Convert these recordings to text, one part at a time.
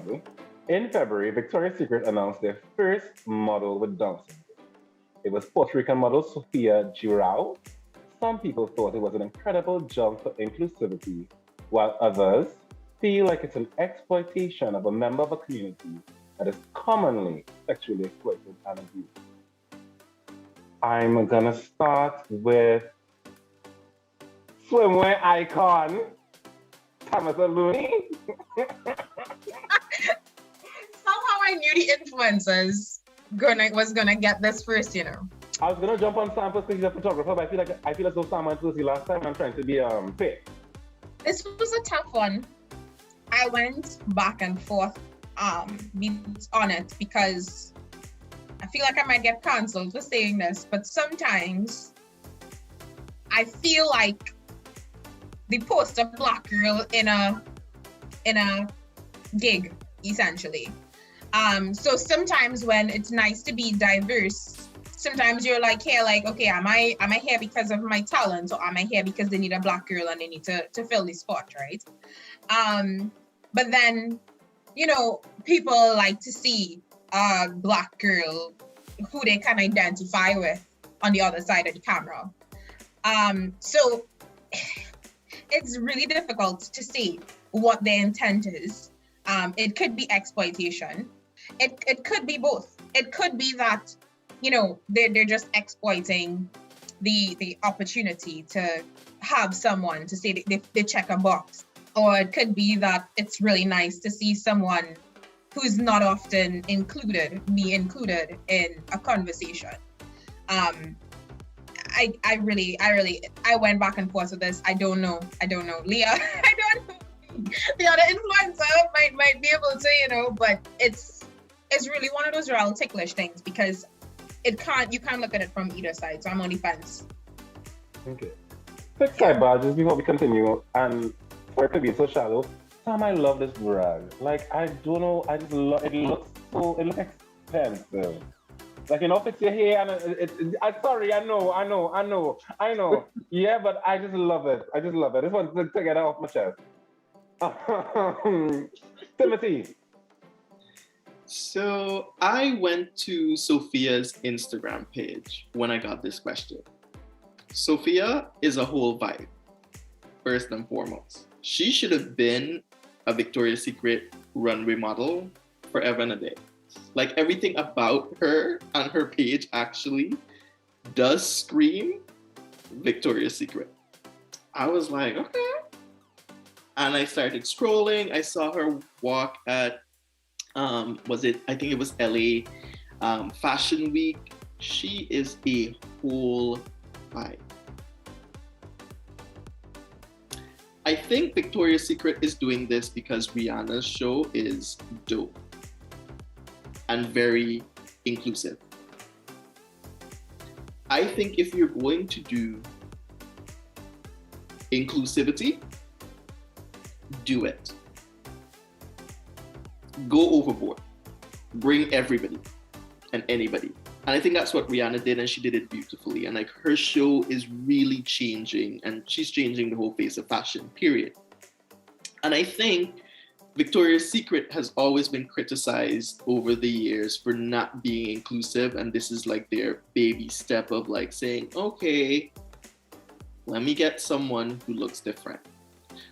model. In February, Victoria's Secret announced their first model with Down syndrome. It was Puerto Rican model Sofia Girao. Some people thought it was an incredible jump for inclusivity, while others feel like it's an exploitation of a member of a community that is commonly sexually exploited and abused. I'm gonna start with swimwear icon Tammitha Lomey. Somehow I knew the influencers was gonna get this first, you know. I was gonna jump on Sam because he's a photographer, but I feel as though Sam went to see last time and I'm trying to be fair. This was a tough one. I went back and forth on it because I feel like I might get cancelled for saying this, but sometimes I feel like the poster black girl in a gig, essentially. So sometimes when it's nice to be diverse, sometimes you're like, here, like, okay, am I here because of my talent, or am I here because they need a black girl and they need to fill the spot, right? But then, you know, people like to see a black girl who they can identify with on the other side of the camera. So it's really difficult to see what their intent is. It could be exploitation. It could be both. It could be that, you know, they're just exploiting the opportunity to have someone to say they check a box. Or it could be that it's really nice to see someone who's not often be included in a conversation. I went back and forth with this. I don't know. Leah, I don't know. The other influencer might be able to, you know, but it's really one of those real ticklish things because you can't look at it from either side. So I'm on the fence. Okay. Quick sidebar just before we continue, and for it to be so shallow, Sam, I love this brag. Like, I don't know, I just love it. It looks expensive. Like, you know, fix your hair and I'm sorry, I know. Yeah, but I just love it. I just want to get it off my chest. Timothy. So I went to Sophia's Instagram page when I got this question. Sophia is a whole vibe, first and foremost. She should have been a Victoria's Secret runway model forever and a day. Like, everything about her and her page actually does scream Victoria's Secret. I was like, okay. And I started scrolling. I saw her walk at, I think it was LA Fashion Week. She is a whole vibe. I think Victoria's Secret is doing this because Rihanna's show is dope and very inclusive. I think if you're going to do inclusivity, do it. Go overboard. Bring everybody and anybody. And I think that's what Rihanna did, and she did it beautifully. And like, her show is really changing, and she's changing the whole face of fashion, period. And I think Victoria's Secret has always been criticized over the years for not being inclusive. And this is like their baby step of like saying, okay, let me get someone who looks different.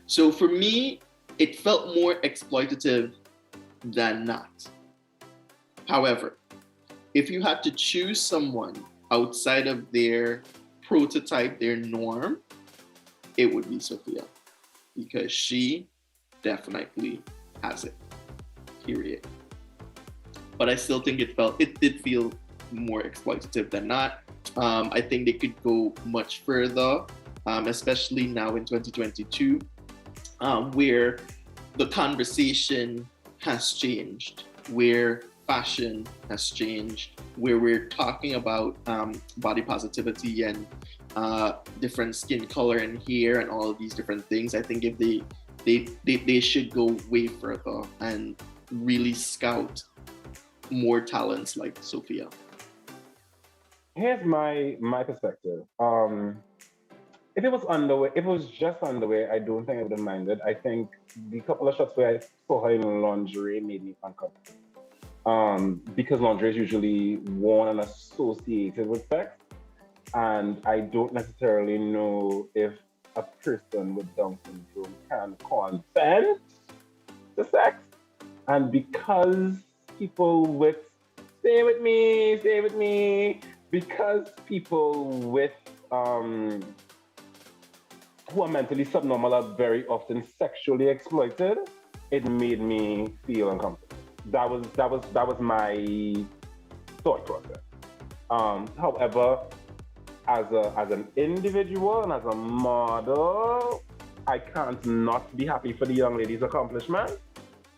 So for me, it felt more exploitative than not. However, if you had to choose someone outside of their prototype, their norm, it would be Sophia, because she definitely has it, period. But I still think it did feel more exploitative than not. I think they could go much further, especially now in 2022, where the conversation has changed, where fashion has changed, where we're talking about body positivity and different skin color and hair and all of these different things. I think if they should go way further and really scout more talents like Sophia. Here's my perspective. If it was underwear, if it was just underwear, I don't think I would have minded. I think the couple of shots where I saw her in lingerie made me uncomfortable. Because lingerie is usually worn and associated with sex, and I don't necessarily know if a person with Down syndrome can consent to sex. And because people with, stay with me, because people with um who are mentally subnormal are very often sexually exploited, it made me feel uncomfortable. That was my thought process. However, as an individual and as a model, I can't not be happy for the young lady's accomplishment.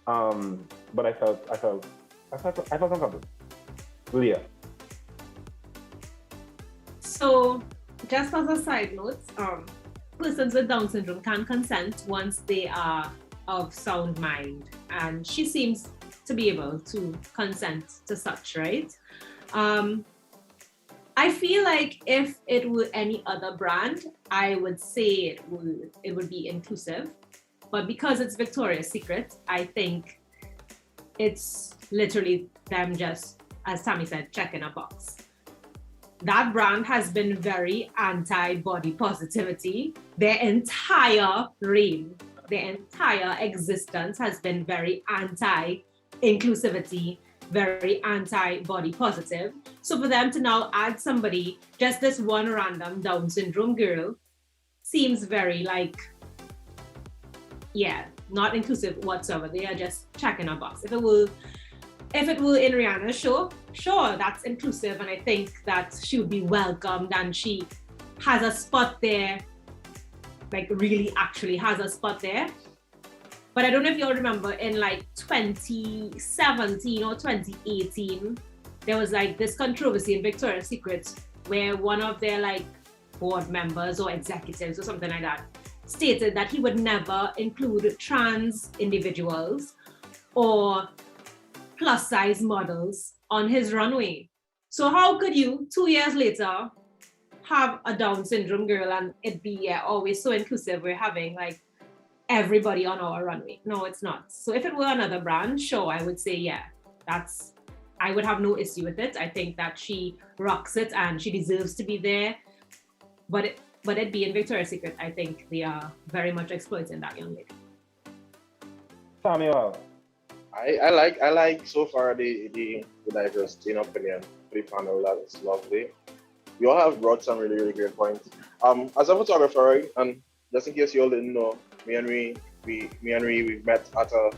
But I felt uncomfortable. Leah. So, just as a side note, persons with Down syndrome can consent once they are of sound mind, and she seems to be able to consent to such, right? I feel like if it were any other brand, I would say it would be inclusive, but because it's Victoria's Secret, I think it's literally them just, as Tammy said, checking a box. That brand has been very anti-body positivity. Their entire reign, their entire existence has been very anti-inclusivity, very anti-body positive. So for them to now add somebody, just this one random Down syndrome girl, seems very like, yeah, not inclusive whatsoever. They are just checking a box. If it were in Rihanna's show, sure, that's inclusive, and I think that she would be welcomed, and she has a spot there, like really actually has a spot there. But I don't know if y'all remember in like 2017 or 2018, there was like this controversy in Victoria's Secret where one of their like board members or executives or something like that stated that he would never include trans individuals or plus size models on his runway. So how could you 2 years later have a Down syndrome girl and it be always so inclusive? We're having like everybody on our runway. No, it's not. So if it were another brand, sure, I would say, yeah, I would have no issue with it. I think that she rocks it and she deserves to be there. But it being Victoria's Secret, I think they are very much exploiting that young lady. Samuel. I like so far the diversity in opinion for the panel. That's lovely. You all have brought some really, really great points. As a photographer, right, and just in case you all didn't know, me and we met at a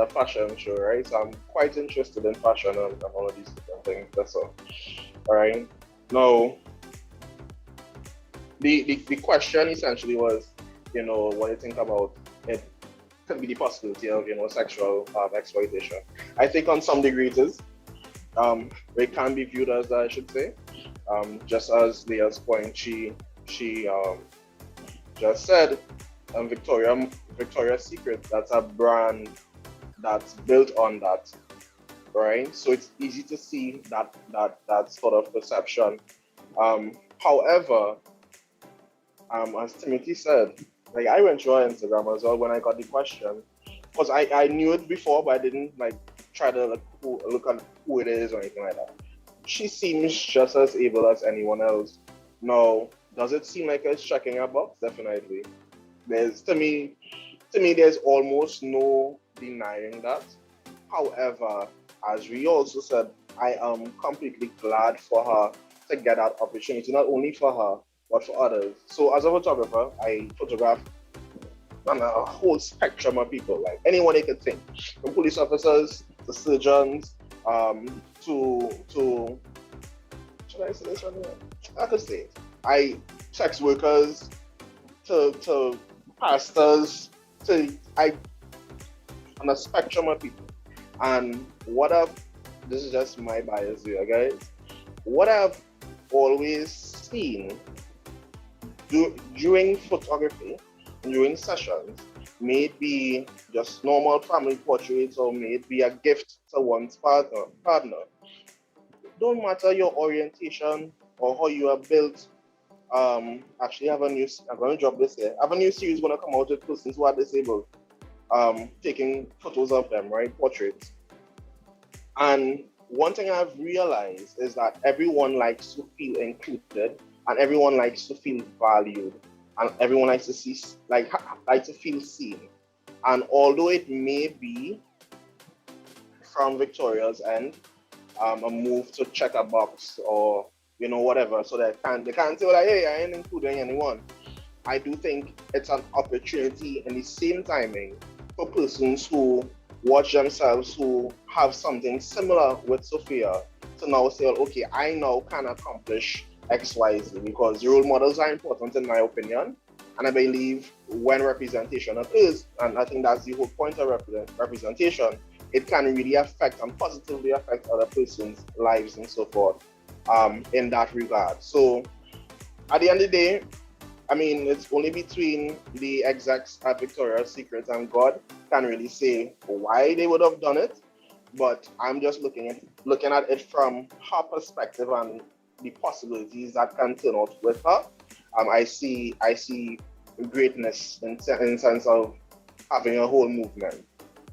fashion show, right? So I'm quite interested in fashion and all of these different things. That's all. All right. Now, the question essentially was, what do you think about it? Could be the possibility of sexual exploitation. I think on some degree it is. It can be viewed as that, I should say. Just as Leah's point, she just said, Victoria's Secret, that's a brand that's built on that, right? So it's easy to see that sort of perception. However, as Timothy said, like I went through her Instagram as well when I got the question, because I knew it before, but I didn't like try to look at who it is or anything like that. She seems just as able as anyone else. Now, does it seem like it's checking a box? Definitely. To me, there's almost no denying that. However, as we also said, I am completely glad for her to get that opportunity, not only for her, but for others. So as a photographer, I photograph on a whole spectrum of people, like anyone you could think, from police officers to surgeons, to should I say this one? I could say it. Sex workers, to pastors, on a spectrum of people. And this is just my bias here, guys. What I've always seen during photography, during sessions, may it be just normal family portraits or may it be a gift to one's partner. Don't matter your orientation or how you are built, actually have a new. I'm going to drop this here. I have a new series going to come out with persons who are disabled, taking photos of them, right, portraits. And one thing I've realized is that everyone likes to feel included, and everyone likes to feel valued, and everyone likes to see, like to feel seen. And although it may be from Victoria's end, a move to check a box or whatever, so they can't say like, hey, I ain't including anyone. I do think it's an opportunity in the same timing for persons who watch themselves, who have something similar with Sophia, to now say, okay, I now can accomplish X, Y, Z, because role models are important in my opinion. And I believe when representation occurs, and I think that's the whole point of representation, it can really affect and positively affect other person's lives and so forth in that regard. So at the end of the day, I mean, it's only between the execs at Victoria's Secret and God can really say why they would have done it. But I'm just looking at it from her perspective and the possibilities that can turn out with her. I see greatness in sense of having a whole movement.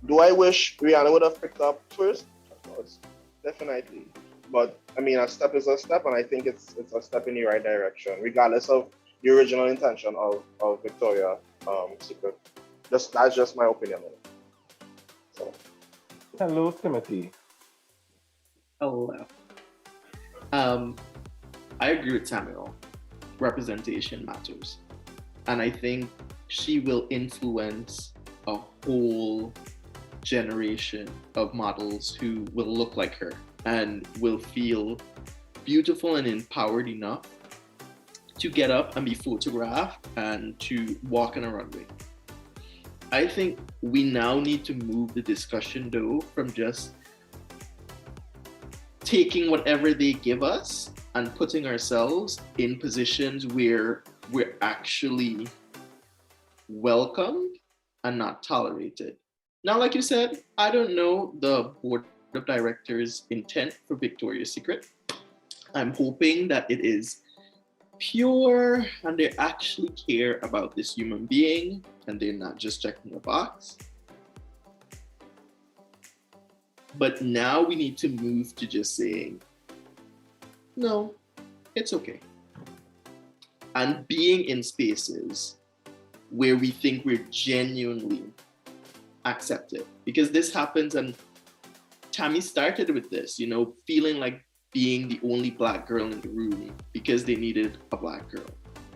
Do I wish Rihanna would have picked up first? Of course, definitely. But I mean, a step is a step, and I think it's a step in the right direction, regardless of the original intention of Victoria Secret. That's just my opinion on it. So. Hello, Timothy. Hello. I agree with Samuel. Representation matters. And I think she will influence a whole generation of models who will look like her and will feel beautiful and empowered enough to get up and be photographed and to walk on a runway. I think we now need to move the discussion though from just taking whatever they give us and putting ourselves in positions where we're actually welcomed and not tolerated. Now, like you said, I don't know the board of directors' intent for Victoria's Secret. I'm hoping that it is pure and they actually care about this human being and they're not just checking a box. But now we need to move to just saying, no, it's okay. And being in spaces where we think we're genuinely accepted. Because this happens, and Tammy started with this, feeling like being the only Black girl in the room because they needed a Black girl,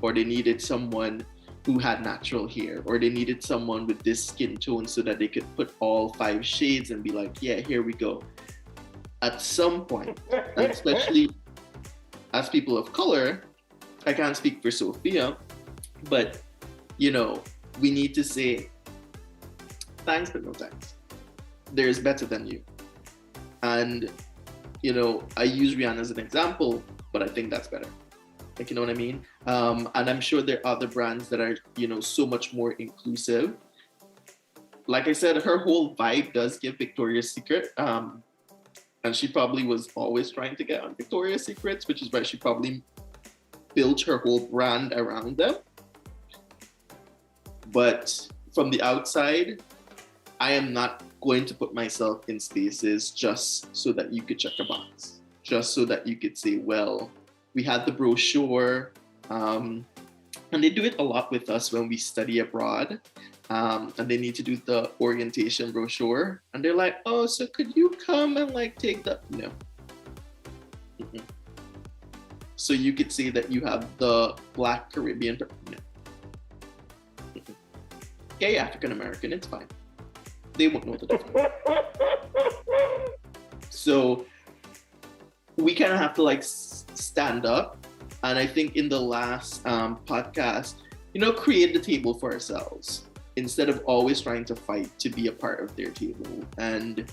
or they needed someone who had natural hair, or they needed someone with this skin tone so that they could put all 5 shades and be like, yeah, here we go. At some point, and especially as people of color, I can't speak for Sophia, but we need to say thanks but no thanks. There's better than you. And I use Rihanna as an example, but I think that's better. Like, you know what I mean? And I'm sure there are other brands that are, so much more inclusive. Like I said, her whole vibe does give Victoria's Secret. And she probably was always trying to get on Victoria's Secrets, which is why she probably built her whole brand around them. But from the outside, I am not going to put myself in spaces just so that you could check a box, just so that you could say, well, we had the brochure, and they do it a lot with us when we study abroad, and they need to do the orientation brochure, and they're like, oh, so could you come and take the, no. Mm-mm. So you could say that you have the Black Caribbean, no. Mm-mm. Gay African American, it's fine. They won't know the difference. So we kind of have to stand up. And I think in the last podcast, create the table for ourselves instead of always trying to fight to be a part of their table. And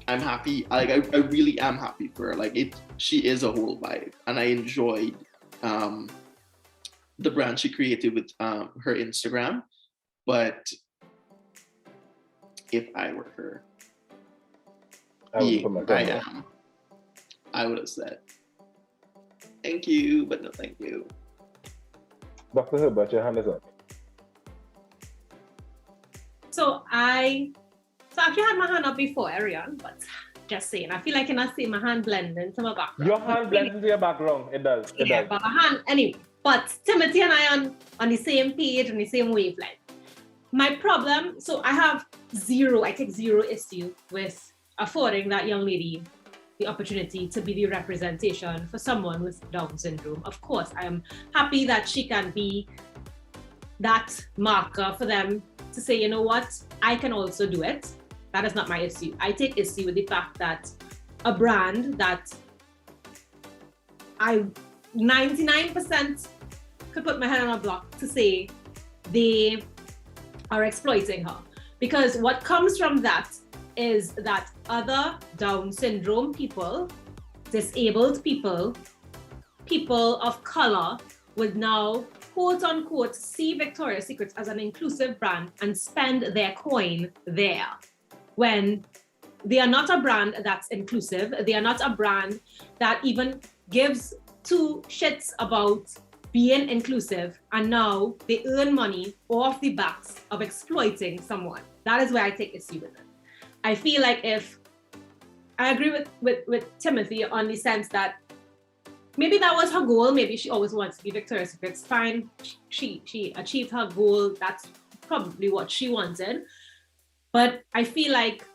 I'm happy. I really am happy for her. She is a whole vibe, and I enjoyed the brand she created with her Instagram. But if I were her, I would have said, thank you, but no thank you. Dr. Herbert, your hand is up. So I actually had my hand up before, Ariane, but just saying, I feel like I see my hand blend into my background. Your hand blends into your background. It does. It Yeah, does. but my hand, anyway. But Timothy and I on the same page, on the same wavelength. My problem, so I take zero issue with affording that young lady the opportunity to be the representation for someone with Down syndrome. Of course, I am happy that she can be that marker for them to say, you know what, I can also do it. That is not my issue. I take issue with the fact that a brand that I 99% could put my head on a block to say they are exploiting her. Because what comes from that is that other Down syndrome people, disabled people, people of color would now, quote unquote, see Victoria's Secret as an inclusive brand and spend their coin there. When they are not a brand that's inclusive, they are not a brand that even gives two shits about being inclusive, and now they earn money off the backs of exploiting someone. That is where I take issue with it. I feel like if I agree with Timothy on the sense that maybe that was her goal, maybe she always wants to be Victoria's Secret. It's fine. She achieved her goal. That's probably what she wanted. But I feel like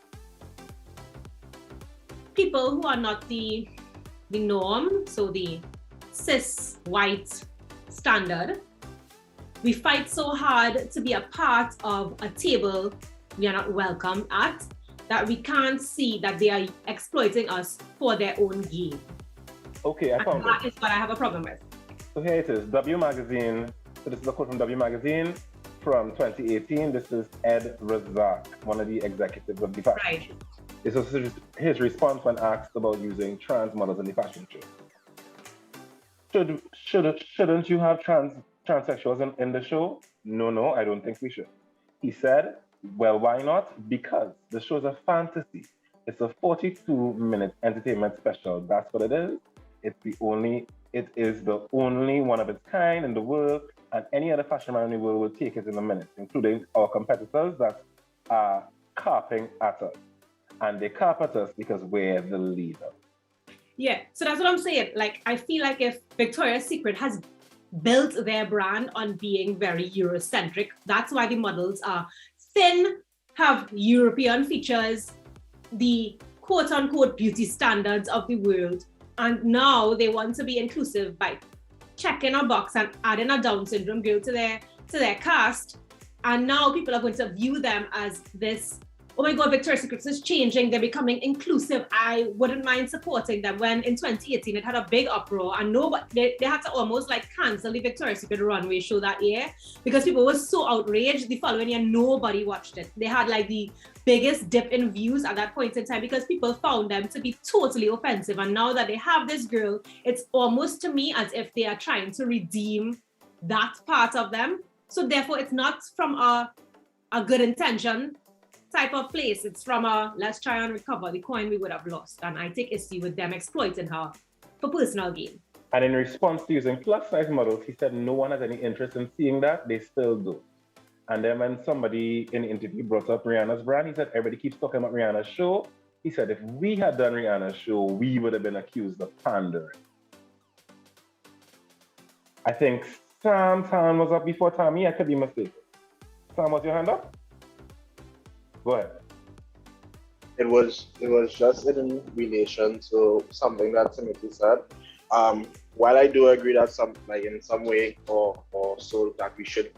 people who are not the norm, so the cis white standard, we fight so hard to be a part of a table we are not welcome at, that we can't see that they are exploiting us for their own gain. Okay, I found it. That is what I have a problem with. So here it is, W Magazine. So this is a quote from W Magazine from 2018. This is Ed Razak, one of the executives of the fashion Right. show. This was his response when asked about using trans models in the fashion show. Shouldn't you have transsexuals in the show? No, I don't think we should. He said, well, why not? Because the show is a fantasy. It's a 42-minute entertainment special. That's what it is. It is the only one of its kind in the world, and any other fashion brand in the world will take it in a minute, including our competitors that are carping at us. And they carp at us because we're the leader. Yeah, so that's what I'm saying. Like, I feel like if Victoria's Secret has built their brand on being very Eurocentric, that's why the models are thin, have European features, the quote-unquote beauty standards of the world, and now they want to be inclusive by checking a box and adding a Down syndrome girl to their cast, and now people are going to view them as this, oh my God, Victoria's Secret is changing, they're becoming inclusive, I wouldn't mind supporting them. When in 2018 it had a big uproar and they had to almost like cancel the Victoria's Secret runway show that year because people were so outraged. The following year nobody watched it. They had like the biggest dip in views at that point in time because people found them to be totally offensive. And now that they have this girl, it's almost to me as if they are trying to redeem that part of them. So therefore it's not from a good intention type of place. It's from a let's try and recover the coin we would have lost. And I take issue with them exploiting her for personal gain. And in response to using plus size models, he said no one has any interest in seeing that. They still do. And then when somebody in the interview brought up Rihanna's brand, he said everybody keeps talking about Rihanna's show. He said if we had done Rihanna's show, we would have been accused of pandering. I think Sam was up before Tammy. I could be mistaken. Sam, was your hand up? Go ahead. It was just in relation to something that Timothy said. While I do agree that in some way or so that we should,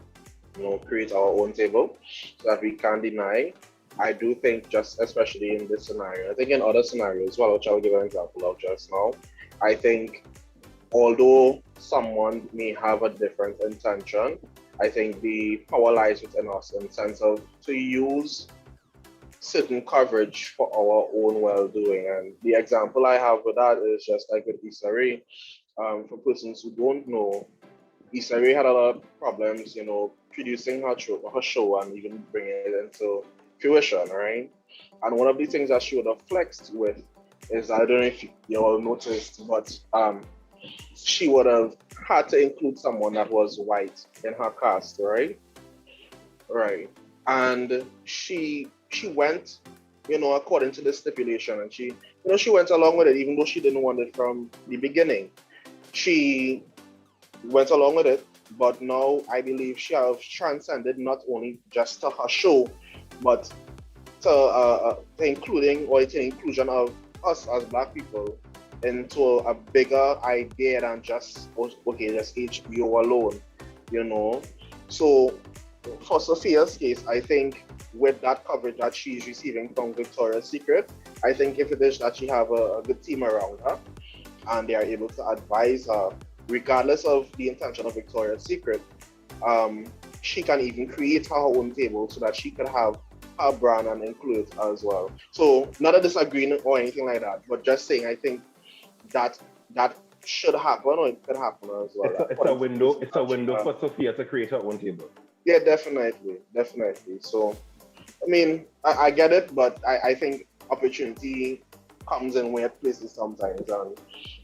create our own table so that we can deny, I do think just especially in this scenario, I think in other scenarios as well, which I'll give an example of just now, I think although someone may have a different intention, I think the power lies within us in the sense of to use certain coverage for our own well-doing. And the example I have with that is just like with Issa Rae. For persons who don't know, Issa Rae had a lot of problems, producing her show and even bringing it into fruition, right? And one of the things that she would have flexed with is, I don't know if you all noticed, but she would have had to include someone that was white in her cast, right? Right. And she went, according to the stipulation, and she went along with it, even though she didn't want it from the beginning. She went along with it, but now I believe she has transcended not only just to her show, but to inclusion of us as Black people into a bigger idea than just HBO alone. So for Sophia's case, I think with that coverage that she's receiving from Victoria's Secret, I think if it is that she have a good team around her and they are able to advise her, regardless of the intention of Victoria's Secret, she can even create her own table so that she can have her brand and include it as well. So not a disagreement or anything like that, but just saying I think that should happen or it can happen as well. It's a window for Sophia to create her own table. Yeah, definitely. So, I mean, I get it, but I think opportunity comes in weird places sometimes. And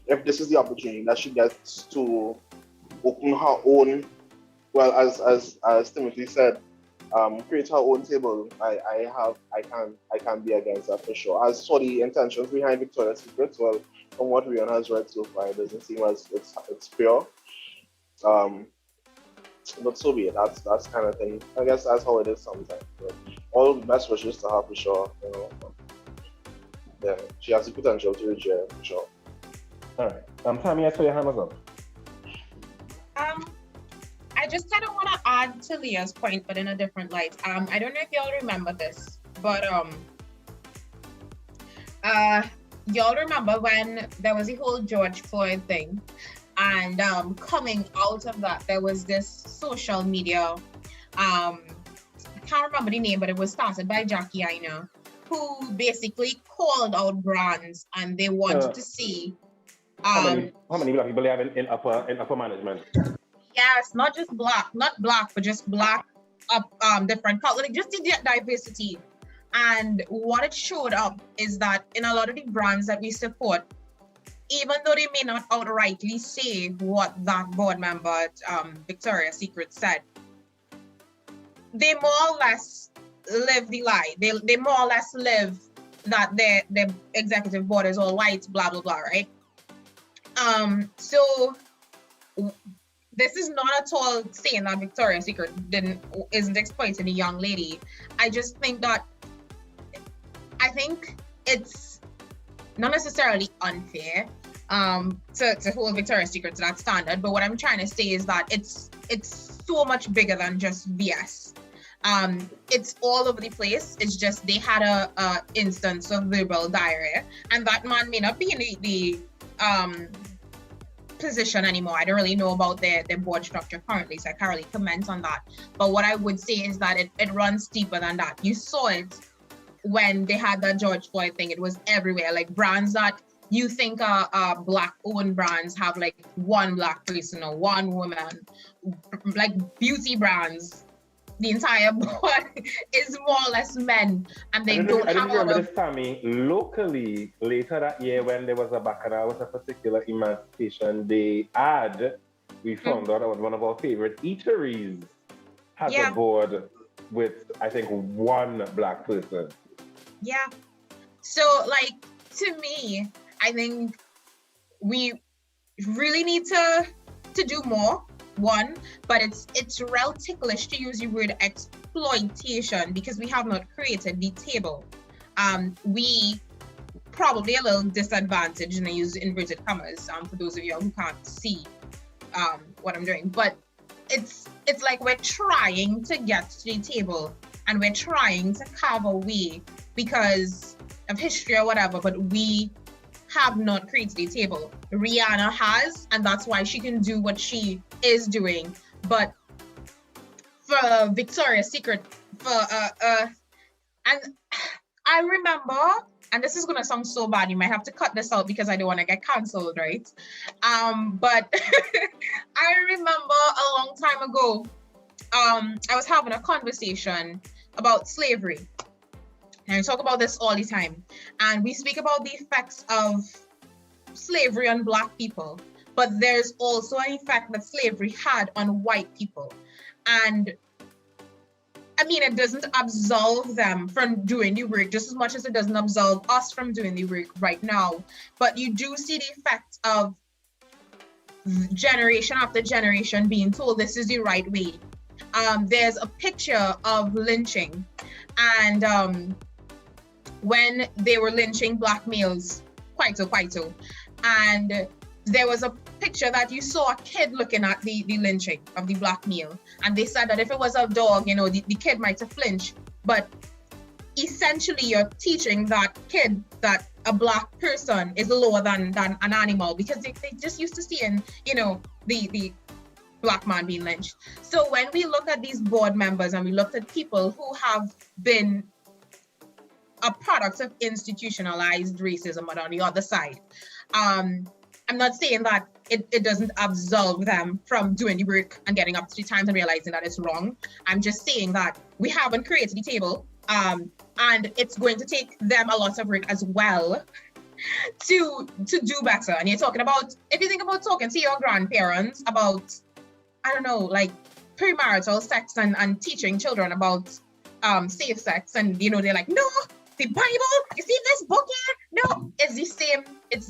if this is the opportunity that she gets to open her own, well, as Timothy said, create her own table, I can be against that for sure. As for the intentions behind Victoria's Secret, well, from what Rihanna has read so far, it doesn't seem as it's pure. But so be it. That's kind of thing. I guess that's how it is sometimes. But all the best wishes to her for sure. Yeah, she has the potential to reach here for sure. All right. Tammy, I saw your hand was up. I just kind of want to add to Leah's point, but in a different light. I don't know if y'all remember this, but y'all remember when there was the whole George Floyd thing, and coming out of that, there was this social media. I can't remember the name, but it was started by Jackie Aina, who basically called out brands, and they wanted to see how many Black people they have in upper management. Yes, not black, but just Black, different color, like just the diversity. And what it showed up is that in a lot of the brands that we support, even though they may not outrightly say what that board member at Victoria's Secret said, they more or less live the lie. They more or less live that their executive board is all white, blah, blah, blah, right? So this is not at all saying that Victoria's Secret isn't exploiting a young lady. I just think that it's not necessarily unfair to hold Victoria's Secret to that standard, but what I'm trying to say is that it's so much bigger than just VS. It's all over the place. It's just they had a instance of verbal diarrhea, and that man may not be in the position anymore. I don't really know about their board structure currently, so I can't really comment on that. But what I would say is that it runs deeper than that. You saw it when they had that George Floyd thing. It was everywhere. Like brands that you think are Black-owned brands have like one Black person or one woman. Like beauty brands, the entire board is more or less men, and they don't have all remember this, Tammy. Locally, later that year when there was a bacchanal with a particular Emancipation Day ad, we found out that was one of our favorite eateries has a board with, I think, one Black person. Yeah. So, like, to me, I think we really need to do more. One, but it's real ticklish to use the word exploitation because we have not created the table. We probably a little disadvantaged, and I use inverted commas for those of you who can't see what I'm doing. But it's like we're trying to get to the table and we're trying to carve a way because of history or whatever, but we have not created a table. Rihanna has, and that's why she can do what she is doing. But for Victoria's Secret, and I remember, and this is gonna sound so bad, you might have to cut this out because I don't want to get cancelled, right? But I remember a long time ago, I was having a conversation about slavery. And we talk about this all the time. And we speak about the effects of slavery on Black people. but there's also an effect that slavery had on white people. And I mean, it doesn't absolve them from doing the work just as much as it doesn't absolve us from doing the work right now. But you do see the effect of generation after generation being told this is the right way. There's a picture of lynching, and when they were lynching black males, Kwaito, and there was a picture that you saw a kid looking at the lynching of the black male, and they said that if it was a dog, you know, the kid might have flinched, but essentially you're teaching that kid that a black person is lower than an animal, because they just used to seeing, you know, the black man being lynched. So when we look at these board members and we looked at people who have been a product of institutionalized racism, but on the other side, I'm not saying that it doesn't absolve them from doing the work and getting up to the times and realizing that it's wrong. I'm just saying that we haven't created the table, and it's going to take them a lot of work as well to do better. And you're talking about, if you think about talking to your grandparents about, I don't know, like premarital sex and teaching children about safe sex, and you know, they're like, no, the Bible, you see this book here? No, it's the same, it's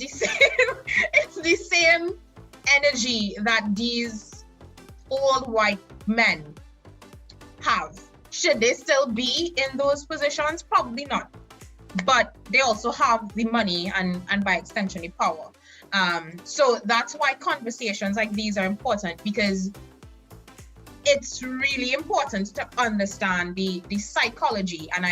the same energy that these old white men have. Should they still be in those positions? Probably not. But they also have the money and by extension the power. So that's why conversations like these are important, because it's really important to understand the psychology. And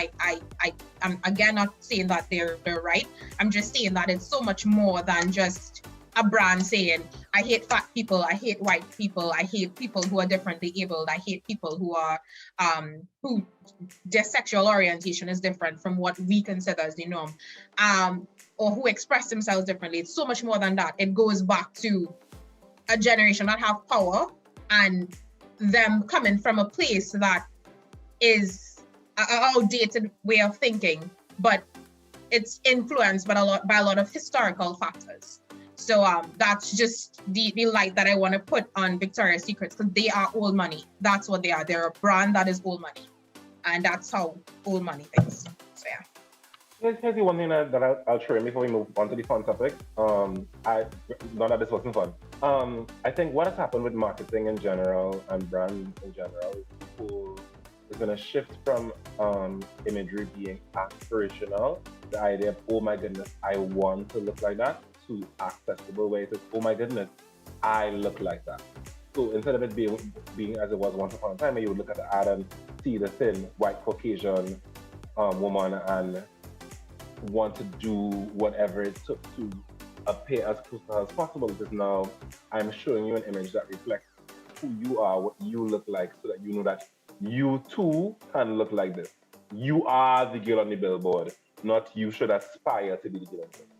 I'm again not saying that they're right. I'm just saying that it's so much more than just a brand saying, I hate fat people, I hate white people, I hate people who are differently abled, I hate people who are who their sexual orientation is different from what we consider as the norm, or who express themselves differently. It's so much more than that. It goes back to a generation that have power, and them coming from a place that is an outdated way of thinking, but it's influenced by a lot of historical factors. So that's just the light that I want to put on Victoria's Secrets, because they are old money. That's what they are. They're a brand that is old money, and that's how old money thinks. So yeah. Here's the one thing that I'll share before we move on to the fun topic. Not that this wasn't fun. I think what has happened with marketing in general and brands in general is people is going to shift from imagery being aspirational, the idea of, oh my goodness, I want to look like that, to accessible ways. It's, oh my goodness, I look like that. So instead of it being as it was once upon a time, where you would look at the ad and see the thin white Caucasian woman and want to do whatever it took to appear as close to her as possible, because now I'm showing you an image that reflects who you are, what you look like, so that you know that you too can look like this. You are the girl on the billboard, not you should aspire to be the girl on the billboard.